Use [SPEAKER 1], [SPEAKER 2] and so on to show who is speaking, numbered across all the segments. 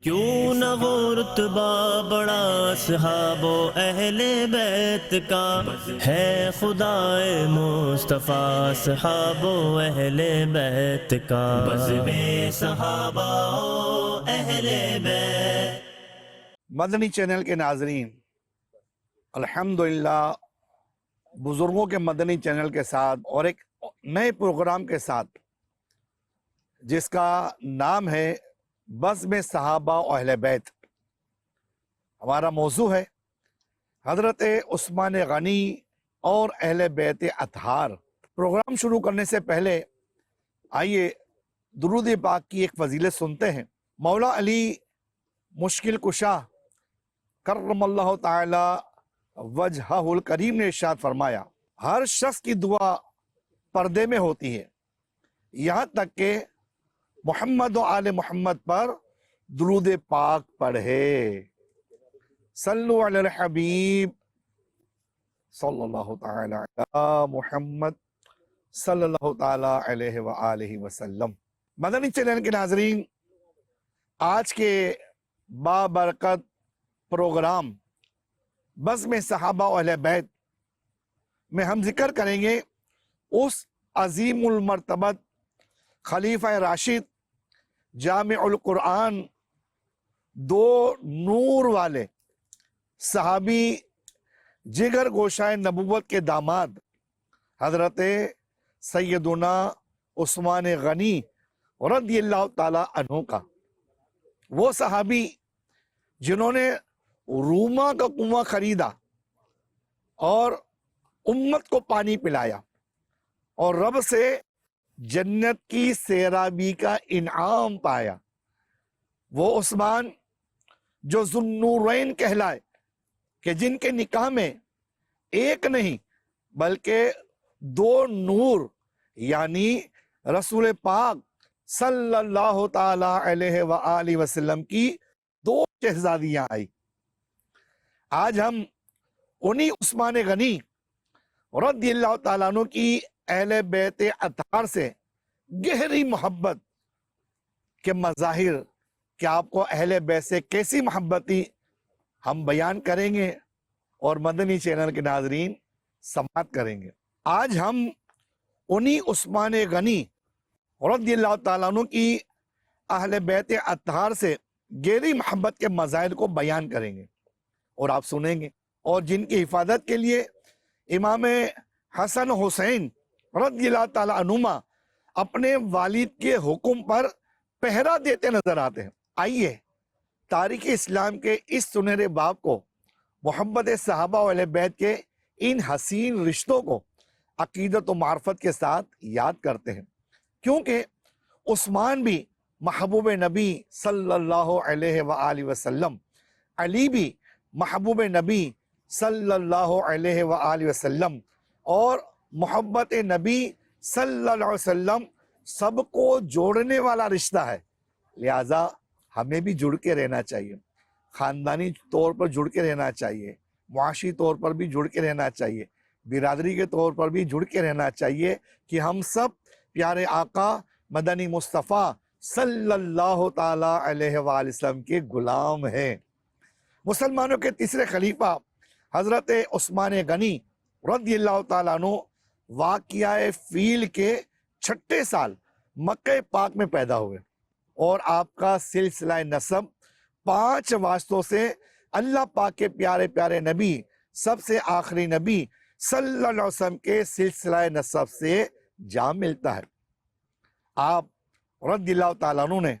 [SPEAKER 1] کیوں نہ وہ رتبہ بڑا اصحاب و اہل بیت کا ہے، خدائے مصطفیٰ اصحاب و اہل بیت کا بزم صحابہ و اہل بیت۔
[SPEAKER 2] مدنی چینل کے ناظرین، الحمدللہ بزرگوں کے مدنی چینل کے ساتھ اور ایک نئے پروگرام کے ساتھ جس کا نام ہے بزم صحابہ و اہل بیت۔ ہمارا موضوع ہے حضرت عثمان غنی اور اہل بیت اطہار۔ پروگرام شروع کرنے سے پہلے آئیے درود پاک کی ایک فضیلت سنتے ہیں۔ مولا علی مشکل کشا کرم اللہ تعالی وجہہ الکریم نے ارشاد فرمایا، ہر شخص کی دعا پردے میں ہوتی ہے یہاں تک کہ محمد و آل محمد پر درود پاک پڑھے۔ صلو علی الحبیب صلی اللہ تعالی علی محمد صلی اللہ تعالی علیہ وآلہ وسلم۔ مدنی چینل کے ناظرین، آج کے بابرکت پروگرام بزم صحابہ و اہل بیت میں ہم ذکر کریں گے اس عظیم المرتبت خلیفہ راشد، جامع القرآن، دو نور والے صحابی، جگر گوشائے نبوت کے داماد حضرت سیدنا عثمان غنی رضی اللہ تعالی عنہ کا، وہ صحابی جنہوں نے روما کا کنواں خریدا اور امت کو پانی پلایا اور رب سے جنت کی سیرابی کا انعام پایا۔ وہ عثمان جو ذوالنورین کہلائے کہ جن کے نکاح میں ایک نہیں بلکہ دو نور یعنی رسول پاک صلی اللہ تعالی علیہ وآلہ وسلم کی دو شہزادیاں آئی۔ آج ہم انہی عثمان غنی رضی اللہ تعالیٰ عنہ کی اہل بیت اطہار سے گہری محبت کے مظاہر کہ آپ کو اہل بیت سے کیسی محبت تھی ہم بیان کریں گے اور مدنی چینل کے ناظرین سماعت کریں گے۔ آج ہم انہی عثمان غنی رضی اللہ تعالیٰ عنہ کی اہل بیت اطہار سے گہری محبت کے مظاہر کو بیان کریں گے اور آپ سنیں گے، اور جن کی حفاظت کے لیے امام حسن حسین رضی اللہ تعالیٰ عنہما اپنے والد کے حکم پر پہرا دیتے نظر آتے ہیں۔ آئیے تاریخ اسلام کے اس سنہرے باب کو، محبت صحابہ و اہل بیت کے ان حسین رشتوں کو عقیدت و معرفت کے ساتھ یاد کرتے ہیں، کیونکہ عثمان بھی محبوب نبی صلی اللہ علیہ وآلہ وسلم، علی بھی محبوب نبی صلی اللہ علیہ وآلہ وسلم، اور محبت نبی صلی اللہ علیہ وسلم سب کو جوڑنے والا رشتہ ہے، لہٰذا ہمیں بھی جڑ کے رہنا چاہیے، خاندانی طور پر جڑ کے رہنا چاہیے، معاشی طور پر بھی جڑ کے رہنا چاہیے، برادری کے طور پر بھی جڑ کے رہنا چاہیے کہ ہم سب پیارے آقا مدنی مصطفیٰ صلی اللہ تعالی علیہ وآلہ وسلم کے غلام ہیں۔ مسلمانوں کے تیسرے خلیفہ حضرت عثمان غنی رضی اللہ تعالیٰ عنہ واقعہ فیل کے 6 سال مکہ پاک میں پیدا ہوئے، اور آپ کا سلسلہ نسب 5 واسطوں سے اللہ پاک کے پیارے پیارے نبی، سب سے آخری نبی صلی اللہ علیہ وسلم کے سلسلہ نسب سے جا ملتا ہے۔ آپ رضی اللہ تعالیٰ عنہ نے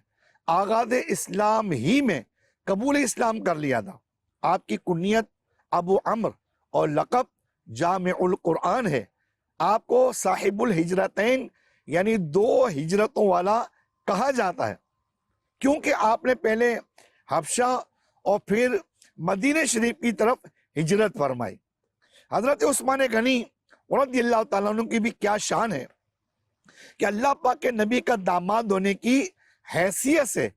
[SPEAKER 2] آغاز اسلام ہی میں قبول اسلام کر لیا تھا۔ آپ کی کنیت ابو عمر اور لقب جامع القرآن ہے۔ آپ کو صاحب الہجرتین یعنی 2 ہجرتوں والا کہا جاتا ہے، کیونکہ آپ نے پہلے حبشہ اور پھر مدینہ شریف کی طرف ہجرت فرمائی۔ حضرت عثمان غنی رضی اللہ تعالیٰ عنہ کی بھی کیا شان ہے کہ اللہ پاک کے نبی کا داماد ہونے کی حیثیت سے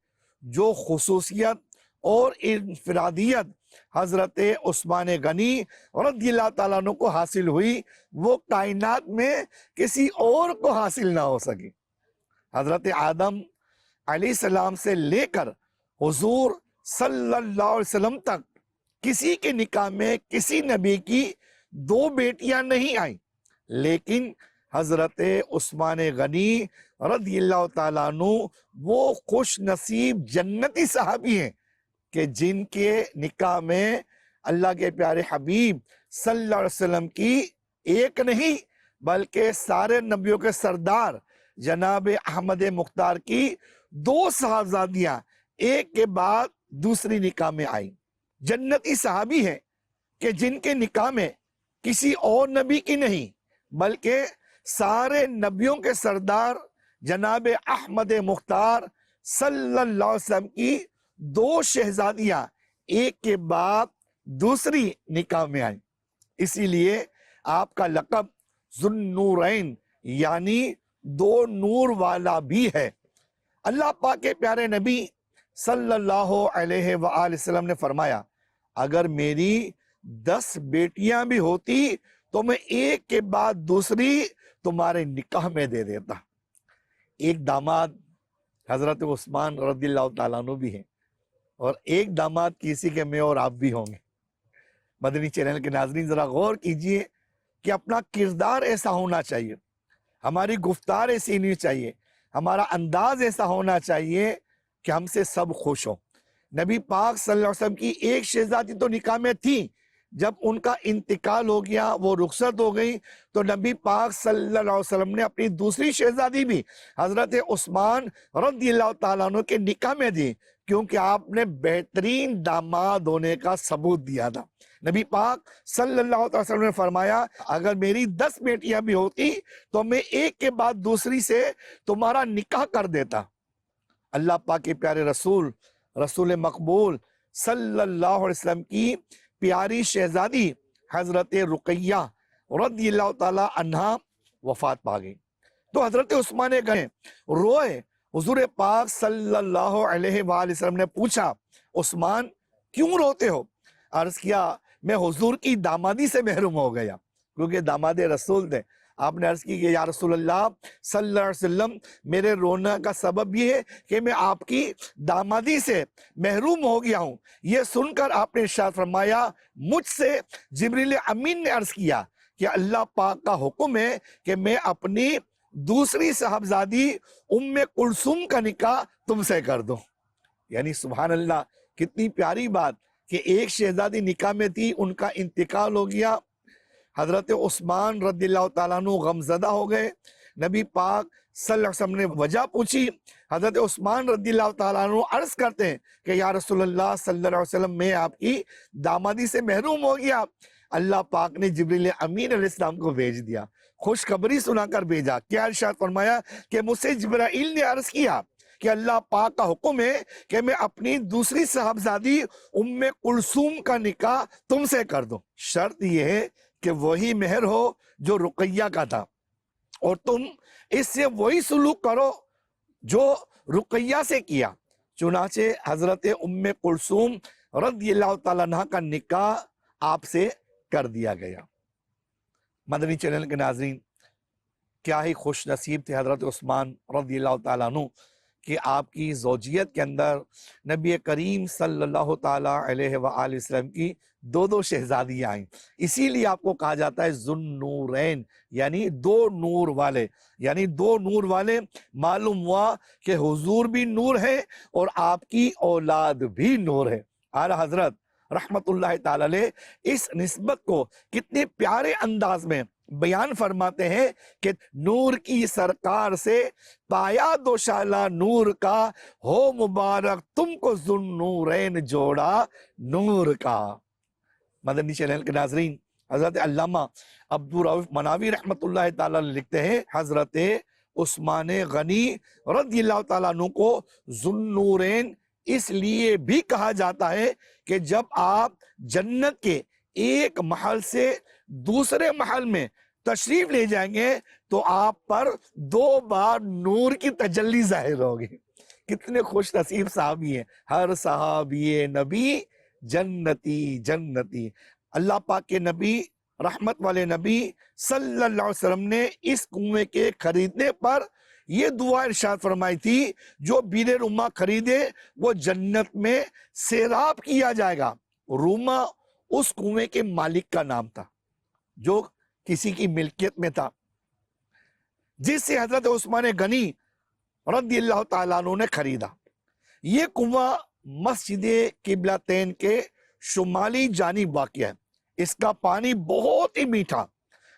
[SPEAKER 2] جو خصوصیت اور انفرادیت حضرت عثمان غنی رضی اللہ تعالیٰ عنہ کو حاصل ہوئی، وہ کائنات میں کسی اور کو حاصل نہ ہو سکی۔ حضرت آدم علیہ السلام سے لے کر حضور صلی اللہ علیہ وسلم تک کسی کے نکاح میں کسی نبی کی 2 بیٹیاں نہیں آئیں، لیکن حضرت عثمان غنی رضی اللہ تعالیٰ عنہ وہ خوش نصیب جنتی صحابی ہیں کہ جن کے نکاح میں اللہ کے پیارے حبیب صلی اللہ علیہ وسلم کی ایک نہیں بلکہ سارے نبیوں کے سردار جناب احمد مختار کی 2 صاحبزادیاں ایک کے بعد دوسری نکاح میں آئیں۔ جنتی صحابی ہیں کہ جن کے نکاح میں کسی اور نبی کی نہیں بلکہ سارے نبیوں کے سردار جناب احمد مختار صلی اللہ علیہ وسلم کی 2 شہزادیاں ایک کے بعد دوسری نکاح میں آئیں۔ اسی لیے آپ کا لقب ذو النورین یعنی 2 نور والا بھی ہے۔ اللہ پاک کے پیارے نبی صلی اللہ علیہ وآلہ وسلم نے فرمایا اگر میری 10 بیٹیاں بھی ہوتی تو میں ایک کے بعد دوسری تمہارے نکاح میں دے دیتا۔ ایک داماد حضرت عثمان رضی اللہ تعالیٰ عنہ بھی ہیں اور ایک داماد کسی کے میں اور آپ بھی ہوں گے۔ مدنی چینل کے ناظرین ذرا غور کیجئے کہ اپنا کردار ایسا ہونا چاہیے، ہماری گفتار ایسی نہیں چاہیے، ہمارا انداز ایسا ہونا چاہیے کہ ہم سے سب خوش ہوں۔ نبی پاک صلی اللہ علیہ وسلم کی ایک شہزادی تو نکاح میں تھی، جب ان کا انتقال ہو گیا، وہ رخصت ہو گئی، تو نبی پاک صلی اللہ علیہ وسلم نے اپنی دوسری شہزادی بھی حضرت عثمان رضی اللہ تعالیٰ عنہ کے نکاح میں دی، کیونکہ آپ نے بہترین داماد ہونے کا ثبوت دیا تھا۔ نبی پاک صلی اللہ علیہ وسلم نے فرمایا اگر میری 10 بیٹیاں بھی ہوتی تو میں ایک کے بعد دوسری سے تمہارا نکاح کر دیتا۔ اللہ پاک کے پیارے رسول مقبول صلی اللہ علیہ وسلم کی پیاری شہزادی حضرت رقیہ رضی اللہ تعالی عنہا وفات پا گئی تو حضرت عثمان گئے روئے۔ حضور پاک صلی اللہ علیہ وآلہ وسلم نے پوچھا عثمان کیوں روتے ہو؟ عرض کیا میں حضور کی دامادی سے محروم ہو گیا، کیونکہ داماد رسول تھے۔ آپ نے عرض کی کہ یا رسول اللہ صلی اللہ علیہ وسلم میرے رونا کا سبب یہ ہے کہ میں آپ کی دامادی سے محروم ہو گیا ہوں۔ یہ سن کر آپ نے ارشاد فرمایا مجھ سے جبریل امین نے عرض کیا کہ اللہ پاک کا حکم ہے کہ میں اپنی دوسری صاحبزادی ام کلثوم کا نکاح تم سے کر دوں۔ یعنی سبحان اللہ، کتنی پیاری بات کہ ایک شہزادی نکاح میں تھی، ان کا انتقال ہو گیا، حضرت عثمان رضی اللہ تعالیٰ عنہ غمزدہ ہو گئے۔ نبی پاک صلی اللہ علیہ وسلم نے وجہ پوچھی، حضرت عثمان رضی اللہ تعالیٰ عنہ عرض کرتے ہیں کہ یا رسول اللہ صلی اللہ علیہ وسلم میں آپ کی دامادی سے محروم ہو گیا۔ اللہ پاک نے جبریل امین علیہ السلام کو بھیج دیا، خوشخبری سنا کر بھیجا۔ کیا ارشاد فرمایا کہ مجھ سے جبرائیل نے عرض کیا کہ اللہ پاک کا حکم ہے کہ میں اپنی دوسری صاحبزادی ام کلثوم کا نکاح تم سے کر دوں، شرط یہ ہے کہ وہی مہر ہو جو رقیہ کا تھا، اور تم اس سے وہی سلوک کرو جو رقیہ سے کیا۔ چنانچہ حضرت ام کلثوم رضی اللہ تعالیٰ عنہ کا نکاح آپ سے کر دیا گیا۔ مدنی چینل کے ناظرین، کیا ہی خوش نصیب تھے حضرت عثمان رضی اللہ تعالیٰ عنہ کہ آپ کی زوجیت کے اندر نبی کریم صلی اللہ تعالیٰ علیہ وآلہ وسلم کی 2 شہزادیاں آئیں۔ اسی لیے آپ کو کہا جاتا ہے ذو النورین یعنی 2 نور والے، یعنی 2 نور والے۔ معلوم ہوا کہ حضور بھی نور ہے اور آپ کی اولاد بھی نور ہے۔ اعلیٰ حضرت رحمت اللہ تعالی علیہ اس نسبت کو کتنے پیارے انداز میں بیان فرماتے ہیں کہ نور کی سرکار سے پایا دوشالہ نور کا، ہو مبارک تم کو ذو النورین جوڑا نور کا۔ مدنی چینل کے ناظرین، حضرت علامہ عبدالرؤف مناوی رحمت اللہ تعالی لکھتے ہیں حضرت عثمان غنی رضی اللہ تعالیٰ عنہ کو ذو النورین اس لیے بھی کہا جاتا ہے کہ جب آپ جنت کے ایک محل سے دوسرے محل میں تشریف لے جائیں گے تو آپ پر 2 بار نور کی تجلی ظاہر ہوگی۔ کتنے خوش نصیب صحابی ہیں، ہر صحابی نبی جنتی جنتی۔ اللہ پاک کے نبی، رحمت والے نبی صلی اللہ علیہ وسلم نے اس کنویں کے خریدنے پر یہ دعا ارشاد فرمائی تھی جو بیر روما خریدے وہ جنت میں سیراب کیا جائے گا۔ روما اس کنویں کے مالک کا نام تھا جو کسی کی ملکیت میں تھا، جس سے حضرت عثمان غنی رضی اللہ تعالیٰ عنہ نے خریدا۔ یہ کنواں مسجد قبلتین کے شمالی جانب واقع ہے۔ اس کا پانی بہت ہی میٹھا،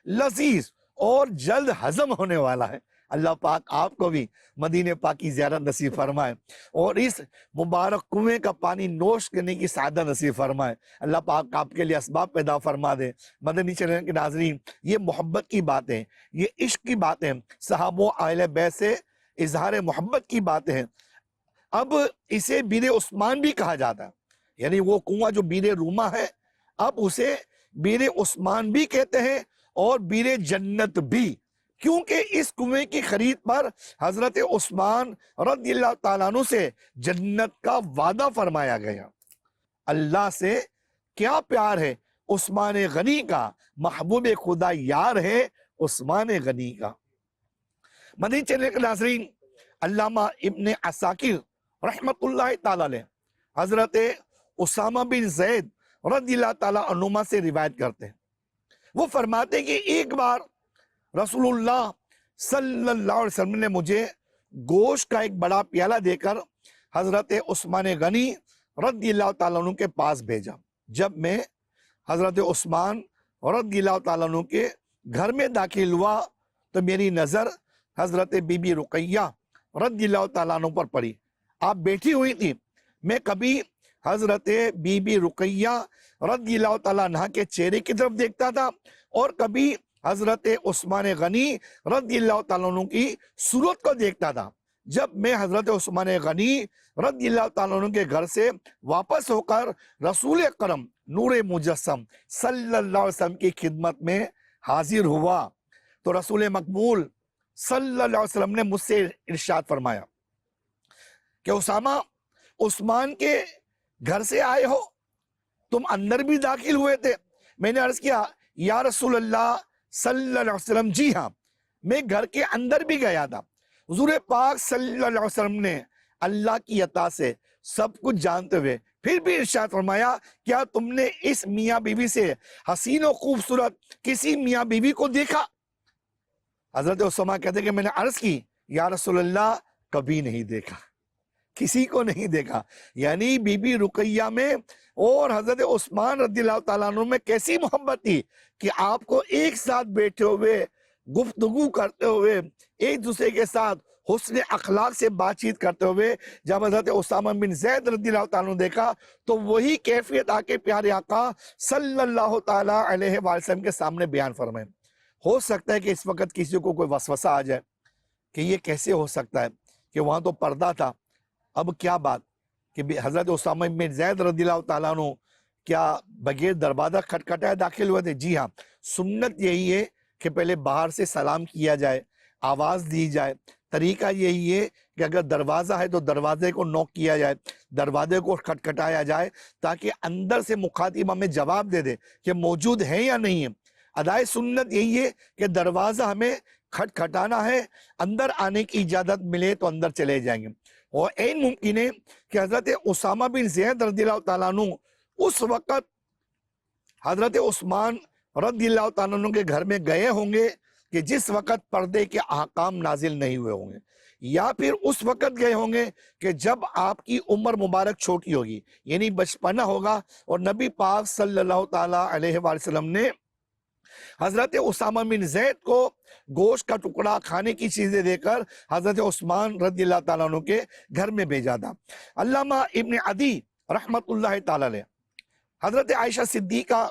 [SPEAKER 2] لذیذ اور جلد ہضم ہونے والا ہے۔ اللہ پاک آپ کو بھی مدینہ پاک کی زیارت نصیب فرمائے اور اس مبارک کنویں کا پانی نوش کرنے کی سعادت نصیب فرمائے۔ اللہ پاک آپ کے لیے اسباب پیدا فرما دے۔ مدنی چینل کے ناظرین، یہ محبت کی باتیں، یہ عشق کی باتیں، صحابہ اہل بیت سے اظہار محبت کی باتیں ہیں۔ اب اسے بیر عثمان بھی کہا جاتا ہے، یعنی وہ کنواں جو بیر روما ہے اب اسے بیر عثمان بھی کہتے ہیں اور بیر جنت بھی، کیونکہ اس کنویں کی خرید پر حضرت عثمان رضی اللہ تعالیٰ عنہ سے جنت کا وعدہ فرمایا گیا۔ اللہ سے کیا پیار ہے عثمان غنی کا، محبوب خدا یار ہے عثمان غنی کا۔ مدنی چینل کے ناظرین، علامہ ابن عساکر رحمت اللہ تعالیٰ علیہ حضرت اسامہ بن زید رضی اللہ تعالیٰ عنہما سے روایت کرتے ہیں۔ وہ فرماتے ہیں کہ ایک بار رسول اللہ صلی اللہ علیہ وسلم نے مجھے گوشت کا ایک بڑا پیالہ دے کر حضرت عثمان غنی رضی اللہ تعالیٰ عنہ کے پاس بھیجا۔ جب میں حضرت عثمان رضی اللہ تعالیٰ عنہ کے گھر میں داخل ہوا تو میری نظر حضرت بی بی رقیہ رضی اللہ تعالیٰ عنہ پر پڑی۔ آپ بیٹھی ہوئی تھی۔ میں کبھی حضرت بی بی رقیہ رضی اللہ تعالیٰ عنہ کے چہرے کی طرف دیکھتا تھا اور کبھی حضرت عثمان غنی رضی اللہ تعالیٰ عنہ کی صورت کو دیکھتا تھا۔ جب میں حضرت عثمان غنی رضی اللہ تعالیٰ عنہ کے گھر سے واپس ہو کر رسول اکرم نور مجسم صلی اللہ علیہ وسلم کی خدمت میں حاضر ہوا تو رسول مقبول صلی اللہ علیہ وسلم نے مجھ سے ارشاد فرمایا کہ اسامہ، عثمان کے گھر سے آئے ہو؟ تم اندر بھی داخل ہوئے تھے؟ میں نے عرض کیا یا رسول اللہ صلی اللہ علیہ وسلم، جی ہاں، میں گھر کے اندر بھی گیا تھا۔ حضور پاک صلی اللہ علیہ وسلم نے اللہ کی عطا سے سب کچھ جانتے ہوئے پھر بھی ارشاد فرمایا کیا تم نے اس میاں بیوی سے حسین و خوبصورت کسی میاں بیوی کو دیکھا؟ حضرت اسامہ کہتے ہیں کہ میں نے عرض کی یا رسول اللہ کبھی نہیں دیکھا، کسی کو نہیں دیکھا۔ یعنی بی بی رقیہ میں اور حضرت عثمان رضی اللہ تعالیٰ عنہ میں کیسی محبت تھی کہ آپ کو ایک ساتھ بیٹھے ہوئے گفتگو کرتے ہوئے ایک دوسرے کے ساتھ حسن اخلاق سے بات چیت کرتے ہوئے جب حضرت اسامہ بن زید رضی اللہ تعالیٰ عنہ دیکھا تو وہی کیفیت آ کے پیارے آقا صلی اللہ تعالیٰ علیہ وآلہ وسلم کے سامنے بیان فرمائے۔ ہو سکتا ہے کہ اس وقت کسی کو کوئی وسوسہ آ جائے کہ یہ کیسے ہو سکتا ہے کہ وہاں تو پردہ تھا، اب کیا بات کہ حضرت اسامہ بن زید رضی اللہ تعالیٰ عنہ کیا بغیر دروازہ کھٹکھٹائے داخل ہوئے تھے؟ جی ہاں، سنت یہی ہے کہ پہلے باہر سے سلام کیا جائے، آواز دی جائے۔ طریقہ یہی ہے کہ اگر دروازہ ہے تو دروازے کو نوک کیا جائے، دروازے کو کھٹکھٹایا جائے تاکہ اندر سے مخاطب ہمیں جواب دے دے کہ موجود ہے یا نہیں ہے۔ ادائے سنت یہی ہے کہ دروازہ ہمیں کھٹکھٹانا ہے، اندر آنے کی اجازت ملے تو اندر چلے جائیں گے۔ اور این ممکن ہے کہ حضرت اسامہ بن زید رضی اللہ تعالیٰ عنہ اس وقت حضرت عثمان رضی اللہ تعالیٰ عنہ کے گھر میں گئے ہوں گے کہ جس وقت پردے کے احکام نازل نہیں ہوئے ہوں گے، یا پھر اس وقت گئے ہوں گے کہ جب آپ کی عمر مبارک چھوٹی ہوگی، یعنی بچپنا ہوگا، اور نبی پاک صلی اللہ تعالیٰ علیہ وآلہ وسلم نے حضرت اسامہ بن زید کو گوشت کا ٹکڑا کھانے کی چیزیں دے کر حضرت عثمان رضی اللہ تعالیٰ عنہ کے گھر میں بھیجا تھا۔ علامہ ابن عدی رحمت اللہ تعالیٰ علیہ حضرت عائشہ صدیقہ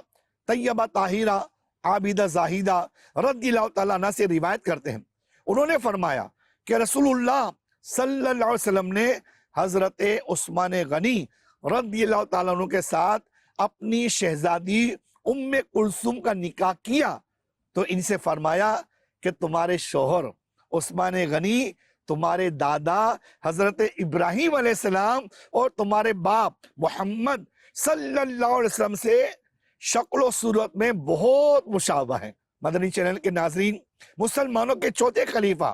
[SPEAKER 2] طیبہ طاہرہ عابدہ زاہدہ رضی اللہ تعالیٰ عنہ سے روایت کرتے ہیں، انہوں نے فرمایا کہ رسول اللہ صلی اللہ علیہ وسلم نے حضرت عثمان غنی رضی اللہ تعالیٰ عنہ کے ساتھ اپنی شہزادی ام کلثوم کا نکاح کیا تو ان سے فرمایا کہ تمہارے شوہر عثمان غنی تمہارے دادا حضرت ابراہیم علیہ السلام اور تمہارے باپ محمد صلی اللہ علیہ وسلم سے شکل و صورت میں بہت مشابہ ہیں۔ مدنی چینل کے ناظرین، مسلمانوں کے چوتھے خلیفہ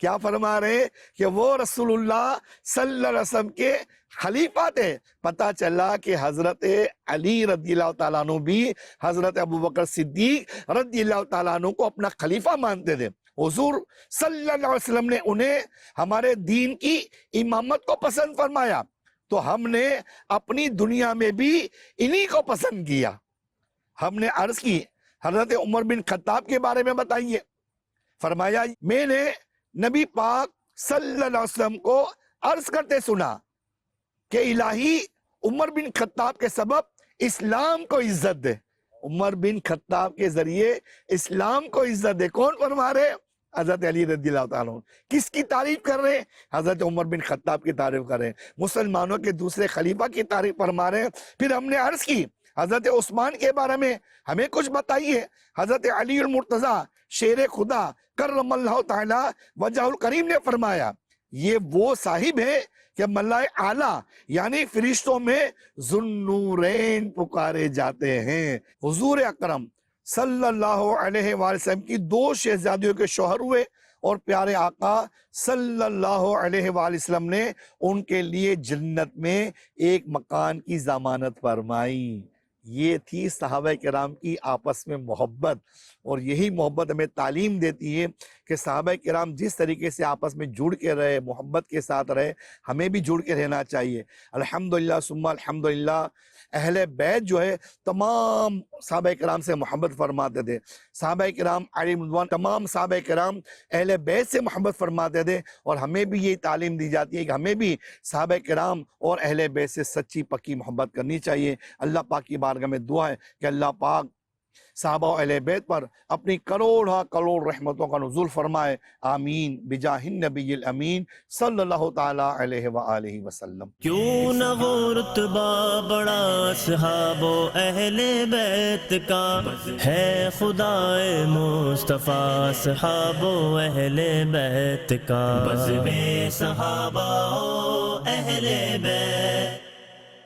[SPEAKER 2] کیا فرما رہے ہیں کہ وہ رسول اللہ صلی اللہ علیہ وسلم کے خلیفہ تھے. پتہ چلا کہ حضرت علی رضی اللہ تعالیٰ عنہ بھی حضرت ابوبکر صدیق رضی اللہ تعالیٰ عنہ کو اپنا خلیفہ مانتے تھے. حضور صلی اللہ علیہ وسلم نے انہیں ہمارے دین کی امامت کو پسند فرمایا تو ہم نے اپنی دنیا میں بھی انہی کو پسند کیا. ہم نے عرض کی حضرت عمر بن خطاب کے بارے میں بتائیے. فرمایا میں نے نبی پاک صلی اللہ علیہ وسلم کو عرض کرتے سنا کہ الہی عمر بن خطاب کے سبب اسلام کو عزت دے. عمر بن خطاب کے ذریعے اسلام کو عزت دے. کون فرما رہے؟ حضرت علی رضی اللہ تعالیٰ عنہ. کس کی تعریف کر رہے ہیں؟ حضرت عمر بن خطاب کی تعریف کر رہے ہیں. مسلمانوں کے دوسرے خلیفہ کی تعریف فرما رہے ہیں. پھر ہم نے عرض کی حضرت عثمان کے بارے میں ہمیں کچھ بتائیے. حضرت علی المرتضیٰ شیر خدا کرم اللہ تعالی وجہ الکریم نے فرمایا یہ وہ صاحب ہے کہ ملائے اعلیٰ یعنی فرشتوں میں ذوالنورین پکارے جاتے ہیں. حضور اکرم صلی اللہ علیہ وآلہ وسلم کی 2 شہزادیوں کے شوہر ہوئے اور پیارے آقا صلی اللہ علیہ وآلہ وسلم نے ان کے لیے جنت میں ایک مکان کی ضمانت فرمائی. یہ تھی صحابہ کرام کی آپس میں محبت. اور یہی محبت ہمیں تعلیم دیتی ہے کہ صحابہ کرام جس طریقے سے آپس میں جڑ کے رہے, محبت کے ساتھ رہے, ہمیں بھی جڑ کے رہنا چاہیے. الحمدللہ ثم الحمدللہ اہل بیت جو ہے تمام صحابہ کرام سے محبت فرماتے تھے. صحابہ کرام علیہم رضوان تمام صحابہ کرام اہل بیت سے محبت فرماتے تھے. اور ہمیں بھی یہ تعلیم دی جاتی ہے کہ ہمیں بھی صحابہ کرام اور اہل بیت سے سچی پکی محبت کرنی چاہیے. اللہ پاک کی بارگاہ میں دعا ہے کہ اللہ پاک صحابہ و اہل بیت پر اپنی کروڑ رحمتوں کا نزول فرمائے. آمین بجاہ النبی الامین صلی اللہ تعالی علیہ وآلہ وسلم.
[SPEAKER 1] کیوں نہ وہ رتبہ بڑا صحابہ و اہل بیت کا ہے خدائے مصطفیٰ صحابہ و اہل بیت کا. بزم صحابہ و اہل بیت